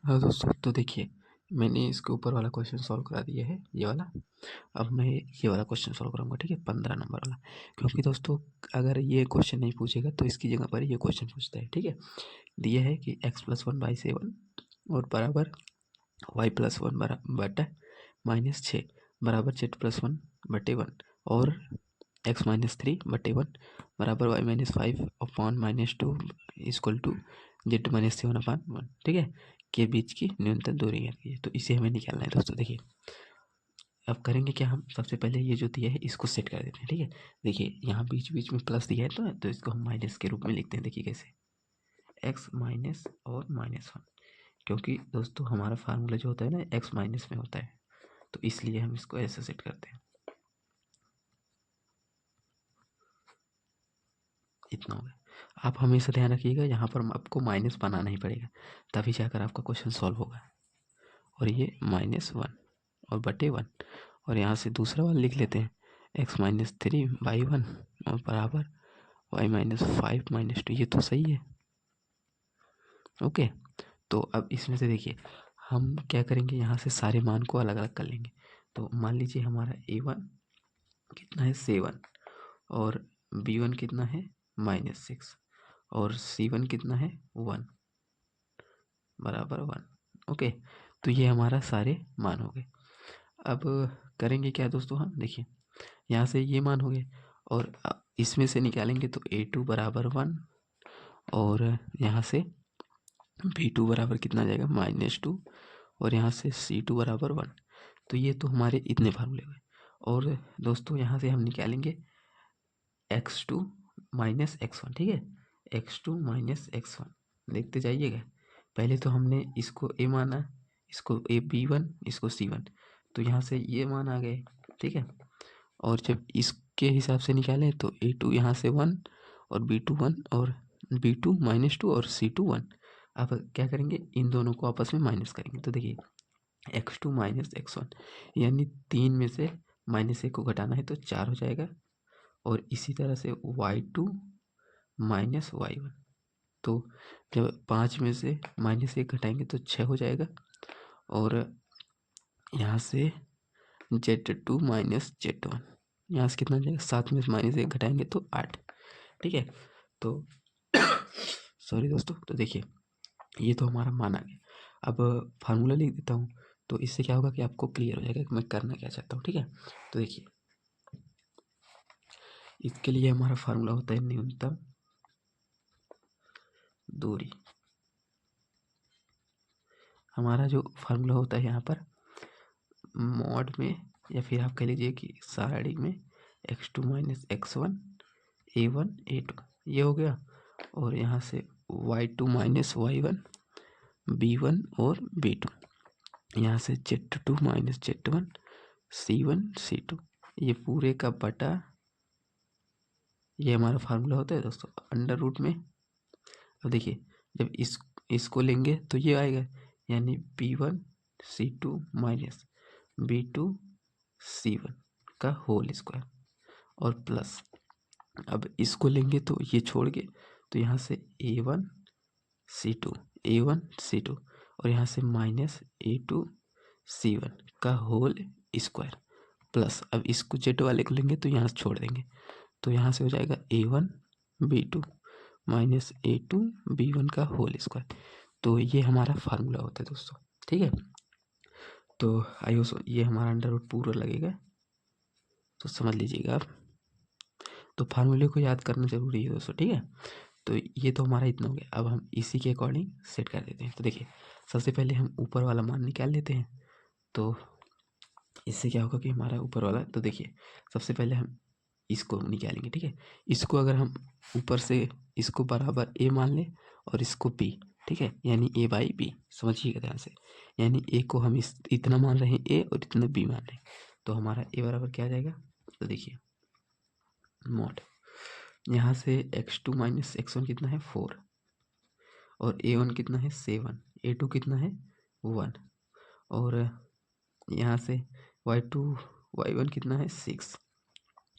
हाँ दोस्तों, तो देखिए मैंने इसके ऊपर वाला क्वेश्चन सॉल्व करा दिया है, ये वाला। अब मैं ये वाला क्वेश्चन सॉल्व करूँगा, ठीक है, 15 नंबर वाला। क्योंकि दोस्तों अगर ये क्वेश्चन नहीं पूछेगा तो इसकी जगह पर ये क्वेश्चन पूछता है, ठीक है। दिया है कि x+1/7 और बराबर y+1 बटा -6 बराबर z+1/1 और x-3/1 बराबर y-5/-2 इक्वल टू z-7/1, ठीक है, के बीच की न्यूनतम दूरी है। तो इसे हमें निकालना है दोस्तों। देखिए अब करेंगे क्या, हम सबसे पहले ये जो दिया है इसको सेट कर देते हैं, ठीक है। देखिए यहाँ बीच बीच में प्लस दिया है तो इसको हम माइनस के रूप में लिखते हैं। देखिए कैसे, x माइनस और -1, क्योंकि दोस्तों हमारा फार्मूला जो होता है ना x माइनस में होता है, तो इसलिए हम इसको ऐसे सेट करते हैं। इतना हो गया। आप हमेशा ध्यान रखिएगा यहाँ पर आपको माइनस बनाना ही पड़ेगा, तभी जाकर आपका क्वेश्चन सॉल्व होगा। और ये -1 और बटे 1, और यहाँ से दूसरा वाला लिख लेते हैं x-3/1 और बराबर y-5/-2। ये तो सही है, ओके। तो अब इसमें से देखिए हम क्या करेंगे, यहाँ से सारे मान को अलग अलग कर लेंगे। तो मान लीजिए हमारा a1 कितना है 7 और b1 कितना है -6 और c1 कितना है 1 बराबर 1, ओके। तो ये हमारा सारे मान हो गए। अब करेंगे क्या दोस्तों, हम देखिए यहाँ से ये मान हो गए और इसमें से निकालेंगे तो a2 बराबर 1 और यहाँ से b2 बराबर कितना आ जाएगा -2 और यहाँ से c2 बराबर 1। तो ये तो हमारे इतने फार्मूले हुए। और दोस्तों यहाँ से हम निकालेंगे x2 माइनस x1, ठीक है, x2 माइनस x1। देखते जाइएगा, पहले तो हमने इसको a माना, इसको a b1, इसको c1, तो यहाँ से ये मान आ गए, ठीक है। और जब इसके हिसाब से निकालें तो a2 यहाँ से 1 और b2 1 और b2 -2 और c2 1। अब क्या करेंगे, इन दोनों को आपस में माइनस करेंगे। तो देखिए x2 माइनस x1 यानी 3 में से -1 को घटाना है तो 4 हो जाएगा। और इसी तरह से y2 माइनस y1, तो जब 5 में से -1 घटाएंगे तो 6 हो जाएगा। और यहाँ से z2 माइनस z1, यहाँ से कितना हो जाएगा, 7 में से -1 घटाएंगे तो 8, ठीक है। तो सॉरी दोस्तों, तो देखिए ये तो हमारा मान आ गया। अब फार्मूला लिख देता हूँ, तो इससे क्या होगा कि आपको क्लियर हो जाएगा कि मैं करना क्या चाहता हूँ, ठीक है। तो देखिए इसके लिए हमारा फार्मूला होता है न्यूनतम दूरी। हमारा जो फार्मूला होता है यहाँ पर मॉड में, या फिर आप कह लीजिए कि सारणी में x2 minus x1 a1 a2 ये हो गया। और यहाँ से y2 माइनस y1 b1 और b2, यहाँ से z2 minus z1 c1 c2, ये पूरे का बटा, ये हमारा फार्मूला होता है दोस्तों अंडर रूट में। अब देखिए जब इसको लेंगे तो ये आएगा, यानी b1 c2 minus b2 c1 का होल स्क्वायर और प्लस, अब इसको लेंगे तो ये छोड़ के, तो यहाँ से a1 c2 और यहाँ से माइनस a2 c1 का होल स्क्वायर प्लस, अब इसको जेड वाले को लेंगे तो यहाँ से छोड़ देंगे, तो यहाँ से हो जाएगा a1 b2 minus a2 b1 का होल स्क्वायर। तो ये हमारा फार्मूला होता है दोस्तों, ठीक है। तो आई होप ये हमारा अंडर रूट पूरा लगेगा, तो समझ लीजिएगा आप। तो फार्मूले को याद करना जरूरी है दोस्तों, ठीक है। तो ये तो हमारा इतना हो गया। अब हम इसी के अकॉर्डिंग सेट कर देते हैं। तो देखिए सबसे पहले हम ऊपर वाला मान निकाल लेते हैं। तो इससे क्या होगा कि हमारा ऊपर वाला, तो देखिए सबसे पहले हम इसको निकालेंगे, ठीक है। इसको अगर हम ऊपर से इसको बराबर a मान लें और इसको b, ठीक है, यानी a बाई बी, समझिएगा ध्यान से, यानी a को हम इतना मान रहे हैं a और इतना b मान रहे हैं, तो हमारा a बराबर क्या आ जाएगा। तो देखिए मॉड यहाँ से x2 माइनस x1 कितना है 4 और a1 कितना है 7, a2 कितना है 1 और यहाँ से y1 कितना है 6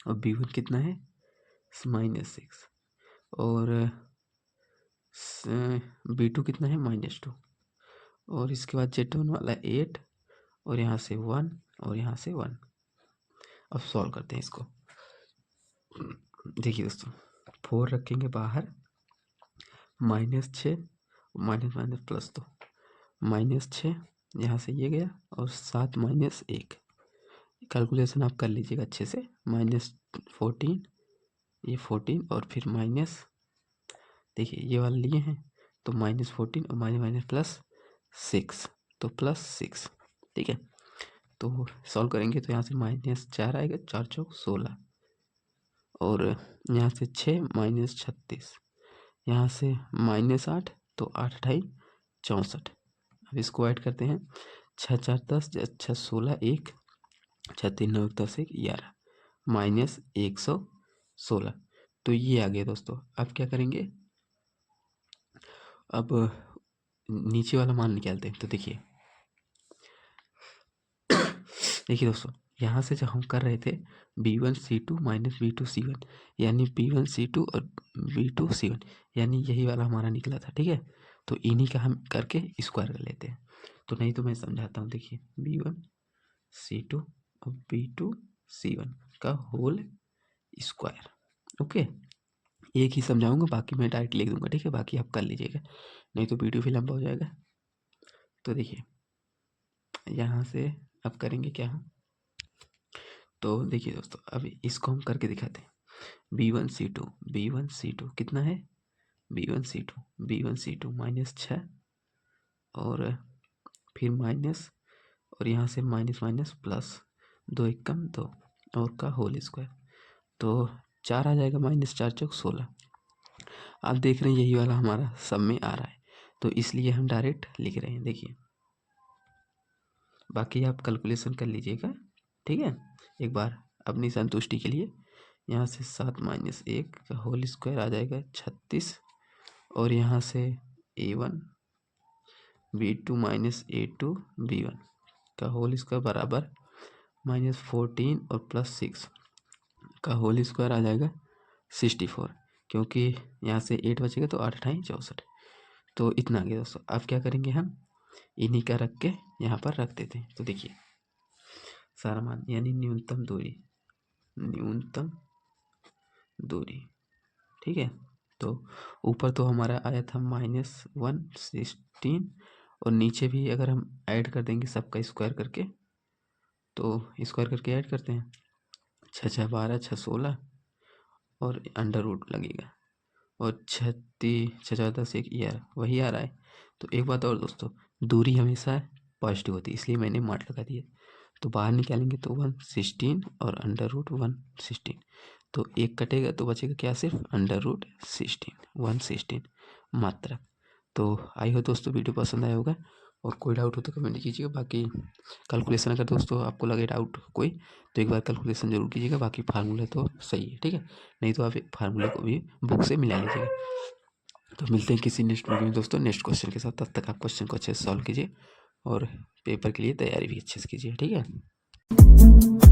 और b1 कितना है -6 और b2 कितना है -2 और इसके बाद Z1 वाला 8 और यहाँ से 1 और यहाँ से 1। अब सॉल्व करते हैं इसको। देखिए दोस्तों, 4 रखेंगे बाहर, -6 माइनस माइनस प्लस 2, -6 यहाँ से ये गया और 7 -1। कैलकुलेशन आप कर लीजिएगा अच्छे से। -14, ये 14 और फिर माइनस, देखिए ये वाला लिए हैं तो -14 और माइनस माइनस प्लस 6, तो +6। ठीक है, तो सॉल्व करेंगे तो यहाँ से -4 आएगा, 4 चौक 16 और यहाँ से 6 -36, यहाँ से -8 तो 8 अठाई 64। अब इसको ऐड करते हैं, 6 4 10, 6 16, 1 6 3 9 10 1 11 -116। तो ये आ गया दोस्तों। अब क्या करेंगे, अब नीचे वाला मान निकालते हैं। तो देखिए दोस्तों, यहाँ से जब हम कर रहे थे B1C2 - B2C1 यानी B1C2 और B2C1 यानी यही वाला हमारा निकला था। ठीक है, तो इन्हीं का हम करके स्क्वायर कर लेते हैं। तो नहीं तो मैं समझाता हूँ। देखिए B1C2 और B2C1 का होल स्क्वायर। ओके, एक ही समझाऊंगा, बाकी मैं डायरेक्ट लिख दूंगा। ठीक है, बाकी आप कर लीजिएगा, नहीं तो वीडियो फिर लंबा हो जाएगा। तो देखिए यहाँ से अब करेंगे क्या हम, तो देखिए दोस्तों, अभी इसको हम करके दिखाते हैं। B1C2 कितना है, B1C2 -6 और फिर माइनस और यहाँ से माइनस माइनस प्लस, 2 एकम 2 और का होल स्क्वायर, तो 4 आ जाएगा, -4 चौक 16। आप देख रहे हैं यही वाला हमारा सब में आ रहा है, तो इसलिए हम डायरेक्ट लिख रहे हैं। देखिए बाकी आप कैलकुलेशन कर लीजिएगा। ठीक है, एक बार अपनी संतुष्टि के लिए। यहाँ से 7 -1 का होल स्क्वायर आ जाएगा 36 और यहाँ से A1 B2 -A2 B1 का होल स्क्वायर बराबर -14 और +6 का होल स्क्वायर आ जाएगा 64, क्योंकि यहाँ से 8 बचेगा तो 8 अठाई 64। तो इतना आ गया दोस्तों। अब क्या करेंगे, हम इन्हीं का रख के यहाँ पर रख देते हैं। तो देखिए सारा मान यानी न्यूनतम दूरी। ठीक है, तो ऊपर तो हमारा आया था -116 और नीचे भी अगर हम ऐड कर देंगे सबका स्क्वायर करके, तो स्क्वायर करके ऐड करते हैं, 6 6 12 6 16 और अंडर रूट लगेगा और 36 6 10 1 11 वही आ रहा है। तो एक बात और दोस्तों, दूरी हमेशा पॉजिटिव होती है, इसलिए मैंने मार्क लगा दिया। तो बाहर निकालेंगे तो 116 और अंडर रूट 116, तो एक कटेगा तो बचेगा क्या, सिर्फ अंडर रूट 116 मात्रा। तो आई हो दोस्तों वीडियो पसंद आया होगा, और कोई डाउट हो तो कमेंट कीजिएगा। बाकी कैलकुलेशन अगर दोस्तों आपको लगे डाउट कोई, तो एक बार कैलकुलेशन जरूर कीजिएगा। बाकी फार्मूला तो सही है। ठीक है, नहीं तो आप फार्मूले को भी बुक से मिला लीजिएगा। तो मिलते हैं किसी नेक्स्ट वीडियो में दोस्तों, नेक्स्ट क्वेश्चन के साथ। तब तक आप क्वेश्चन को अच्छे से सॉल्व कीजिए और पेपर के लिए तैयारी भी अच्छे से कीजिए। ठीक है।